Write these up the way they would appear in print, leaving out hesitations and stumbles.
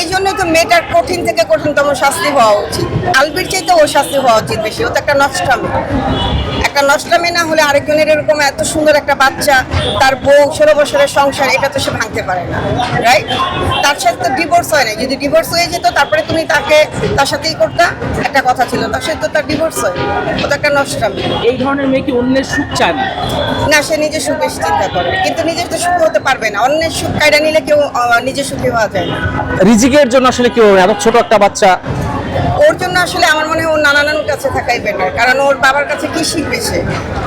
এই জন্যই তো মেয়েটার কঠিন থেকে কঠিনতম শাস্তি হওয়া উচিত। আলবির চাইতে ওর শাস্তি হওয়া উচিত বেশি। ও তো একটা নষ্টামি, একটা নষ্টামি না হলে আরেকজনের এরকম এত সুন্দর একটা বাচ্চা, তার বউ 16 বছরের সংসার, এটা তো সে ভাঙতে পারে না, রাইট? তার সাথে তো ডিভোর্স হয় না। যদি ডিভোর্স হয়ে যেত তারপরে তুমি তার সাথেই করতা, একটা কথা ছিল। তার সাথে তো তার ডিভোর্স হয়, ও তো একটা নষ্টামি। এই ধরনের মেয়ে কি অন্যের সুখ চায় না? না, সে নিজের সুখের চিন্তা করে, কিন্তু নিজের তো সুখ হতে পারবে না। অন্যের সুখ কায়দা নিলে কেউ নিজের সুখী হওয়া যায় না। রিজিকের জন্য আসলে কি হবে? এত ছোট একটা বাচ্চা, ওর জন্য আসলে আমার মনে হয় ওর নানা নানুর কাছে থাকাই বেটার। কারণ ওর বাবার কাছে কি শিখবে সে?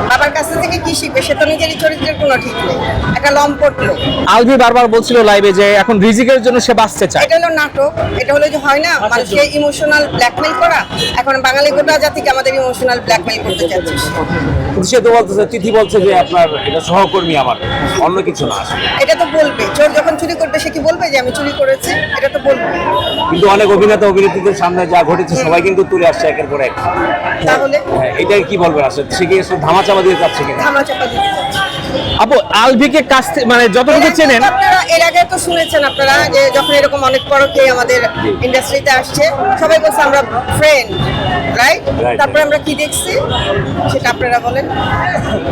বাবার কাছ থেকে কি শিখবে? সে তো নিজেরই চরিত্রের কোনো ঠিক নেই, একটা লম্পট লোক। আলভি বারবার বলছিল লাইভে যে এখন রিজিকের জন্য সে বাঁচতে চায়। এটা হলো নাটক। এটা হলো যে হয় না মানুষকে ইমোশনাল ব্ল্যাকমেইল করা। এখন বাঙালি গোটা জাতিকে আমাদের ইমোশনাল ব্ল্যাকমেইল করতে চাচ্ছিস। সে তো বলতেছে, তিথি বলছে যে আপনার এটা সহকর্মী, আমার অন্য কিছু না আসলে। এটা তো বলবে, চোর যখন চুরি করবে সে কি বলবে যে আমি চুরি করেছি? এটা তো বলবে। কিন্তু অনেক অভিনেতা অভিনেত্রীদের সামনে যা ঘটেছে সবাই কিন্তু তুলে আসছে একের পর এক। তাহলে হ্যাঁ, এটাই কি বলবেন আসলে? সে কি আসলে ধামাচাপা দিয়ে যাচ্ছে কিনা? ধামাচাপা দিতে চাচ্ছে। আপু আলভিকে কাছ থেকে মানে যতটুকু চেনেন, আপনারা এর আগে তো শুনেছেন আপনারা যে যখন এরকম অনেক পরকে আমাদের ইন্ডাস্ট্রিতে আসছে, সবাই বলছে আমরা ফ্রেন্ড, রাইট? Right. তারপরে আমরা কি দেখছি সেটা আপনারা বলেন।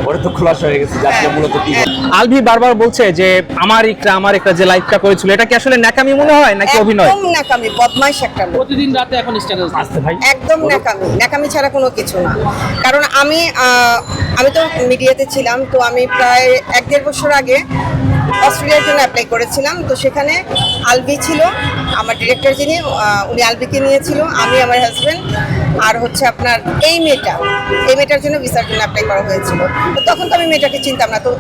ওটা তো খোলাসা হয়ে গেছে যে আজকে মূলত কি ঘটে। আলভি বারবার বলছে যে আমার একটা যে লাইভটা করেছিল এটা কি আসলে ন্যাকামি মনে হয় নাকি অভিনয়? একদম ন্যাকামি, বদমাইশ একটা লোক। প্রতিদিন রাতে এখন স্ট্যাটাস আসছে ভাই। একদম ন্যাকামি, ন্যাকামি ছাড়া কোনো কিছু না। কারণ আমি তো মিডিয়াতে ছিলাম, তো আমি প্রায় 1-1.5 বছর আগে অস্ট্রেলিয়ার জন্য অ্যাপ্লাই করেছিলাম। তো সেখানে আলবি ছিল, আমার ডিরেক্টর যিনি, উনি আলবিকে নিয়েছিল, আমি, আমার হাজব্যান্ড, আর হচ্ছে আপনার এই মেয়েটার জন্য ভিসার জন্য অ্যাপ্লাই করা হয়েছিল। তো তখন তো আমি মেয়েটাকে চিনতাম না। তো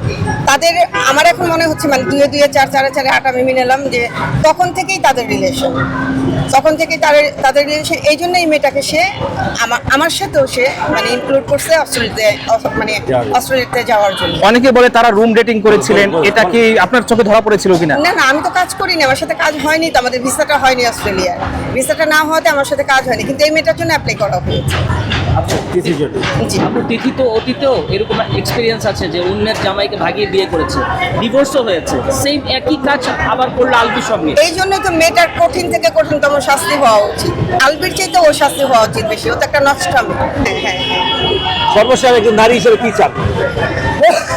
আমার এখন মনে হচ্ছে মানে 2-2 4 4 4 8 আমি মেনে নিলাম যে তখন থেকেই তাদের রিলেশন, তাদের রিলেশন। এই জন্য এই মেয়েটাকে সে আমার সাথেও সে মানে ইনক্লুড করছে অস্ট্রেলিয়াতে যাওয়ার জন্য। অনেকে বলে তারা রুম ডেটিং করেছিলেন, এটা কি আপনার চোখে ধরা পড়েছিল কিনা? না, আমি তো কাজ করিনি, আমার সাথে কাজ হয়নি, তো আমাদের ভিসাটা হয়নি অস্ট্রেলিয়ার। ভিসাটা না হওয়াতে আমার সাথে কাজ হয়নি, কিন্তু এই মেয়েটার জন্য অ্যাপ্লাই করা হয়েছে। তিথির জন্য। জি। আপনার তিথি তো অতীতেও এরকম এক্সপিরিয়েন্স আছে যে অন্যের জামাইকে ভাগিয়ে বিয়ে করেছে, ডিভোর্সও হয়েছে, সেম একই কাজ আবার করলো আলবির সঙ্গে। এই জন্যই তো মেয়েটার কঠিন থেকে কঠিনতম শাস্তি হওয়া উচিত। আলবির চাইতে ওর শাস্তি হওয়া উচিত বেশি। ও তো একটা নষ্টামি। হ্যাঁ। সর্বশেষ একজন নারী হিসেবে কি চান?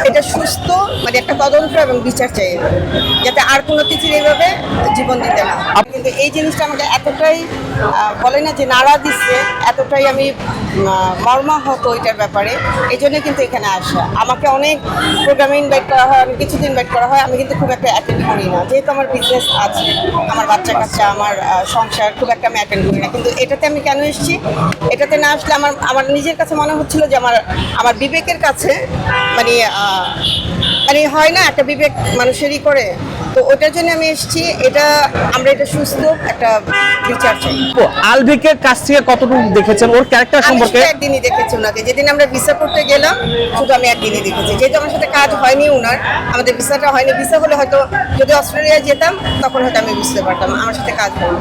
এটা সুস্থ মানে একটা তদন্ত এবং বিচার চাই, যাতে আর কোনো তিথির এইভাবে জীবন দিতে না। কিন্তু এই জিনিসটা আমাকে এতটাই বলে না যে নাড়া দিচ্ছে, এতটাই আমি মর্মাহত ওইটার ব্যাপারে। এই জন্য কিন্তু এখানে আসা। আমাকে অনেক প্রোগ্রামে ইনভাইট করা হয়, আমি কিছুদিন ইনভাইট করা হয়, আমি কিন্তু খুব একটা অ্যাটেন্ড করি না, যেহেতু আমার বিজনেস আছে, আমার বাচ্চা কাচ্চা, আমার সংসার, খুব একটা আমি অ্যাটেন্ড করি না। কিন্তু এটাতে আমি কেন এসেছি? এটাতে না আসলে আমার নিজের কাছে মনে হচ্ছিল যে আমার বিবেকের কাছে মানে হয় না, একটা বিবেক মানুষেরই করে, তো ওটার জন্য আমি এসেছি। আমরা এটা সুস্থ একটা বিচার চাই। আপু, আলভিকে কাছ থেকে কতটুকু দেখেছেন ওর ক্যারেক্টার আমি সম্পর্কে? শুধু একদিনই দেখেছি ওনাকে, যেদিন আমরা ভিসা করতে গেলাম, শুধু আমি একদিনই দেখেছি। যেহেতু আমার সাথে কাজ হয়নি আমাদের ভিসাটা হয়নি। ভিসা হলে হয়তো যদি অস্ট্রেলিয়া যেতাম তখন হয়তো আমি বুঝতে পারতাম, আমার সাথে কাজ হয়নি।